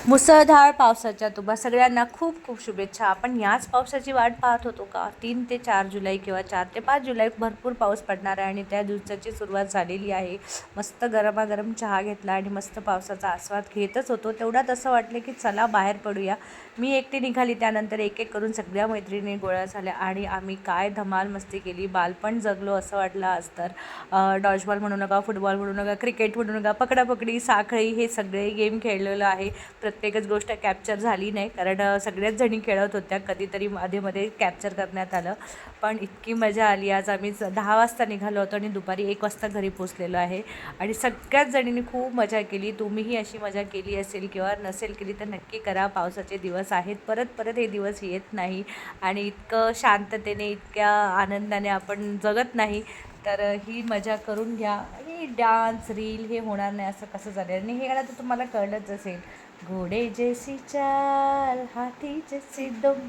मुसळधार पावसाच्या तुम्हा सगळ्यांना खूप खूप शुभेच्छा. आपण याच पावसाची वाट पाहत होतो का? 3 ते 4 जुलै किंवा 4 ते 5 जुलै भरपूर पाऊस पडणार आहे आणि त्या दिवसाची सुरुवात झालेली आहे. मस्त गरमागरम चहा घेतला आणि मस्त पावसाचा आस्वाद घेतच होतो. तेवढ्यात असं वाटलं की चला बाहेर पडूया. मी एकटी निघाली, त्यानंतर एक एक करून सगळ्या मैत्रिणी गोळा झाल्या आणि आम्ही काय धमाल मस्ती केली. बालपण जगलो असं वाटलं आज तर. डॉजबॉल म्हणू नका, फुटबॉल म्हणू नका, क्रिकेट म्हणू नका, पकडापकडी, साखळी हे सगळे गेम खेळलेलं आहे. प्रत्येकच गोष्ट कॅप्चर झाली नाही, कारण सगळ्याच जणी खेळत होत्या. कधीतरी मध्ये कॅप्चर करण्यात आलं, पण इतकी मजा आली. आज आम्ही 10 वाजता निघालो होतो आणि दुपारी 1 वाजता घरी पोचलेलो आहे आणि सगळ्याच जणींनी खूप मजा केली. तुम्हीही अशी मजा केली असेल किंवा नसेल केली तर नक्की करा. पावसाचे दिवस आहेत, परत परत हे दिवस येत नाही आणि इतकं शांततेने, इतक्या आनंदाने आपण जगत नाही. तर ही मजा करून घ्या. आणि डान्स रील हे होणार नाही असं कसं झालं. आणि हे गाणं तर तुम्हाला कळलंच असेल, घोडे जैसी चाल हाथी जैसी दुम,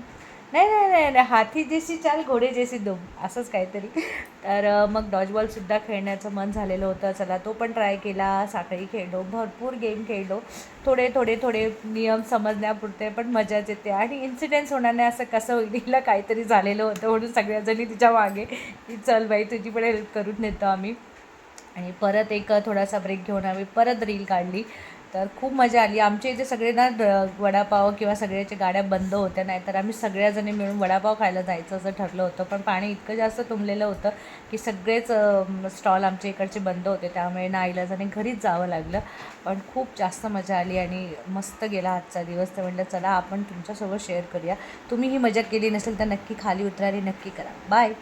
नाही नाही नाही नाही, हाथी जैसी चाल घोडे जैसी दुम, असंच काहीतरी. तर मग डॉजबॉलसुद्धा खेळण्याचं मन झालेलं होतं. चला तो पण ट्राय केला. साखळी खेळलो, भरपूर गेम खेळलो. थोडे थोडे थोडे नियम समजण्यापुरते, पण मजाच येते आणि इन्सिडेंट्स होणार नाही असं कसं होईल. हिला काहीतरी झालेलं होतं म्हणून सगळ्याजणी तिच्या मागे की चल बाई तुझी पण हेल्प करून नेतो आम्ही. आणि परत एक थोडासा ब्रेक घेऊन आम्ही परत रील काढली. तर खूप मजा आली. आमच्या इथे सगळे ना वडापाव किंवा सगळ्याच्या गाड्या बंद होत्या, नाहीतर आम्ही सगळ्याजणी मिळून वडापाव खायला जायचं असं ठरलं होतं. पण पाणी इतकं जास्त तुंबलेलं होतं की सगळेच स्टॉल आमच्या इकडचे बंद होते, त्यामुळे नाईलाजाने घरीच जावं लागलं. पण खूप जास्त मजा आली आणि मस्त गेला आजचा दिवस. तर म्हटलं चला आपण तुमच्यासोबत शेअर करूया. तुम्ही ही मजा केली नसेल तर नक्की खाली उतरा आणि नक्की करा. बाय.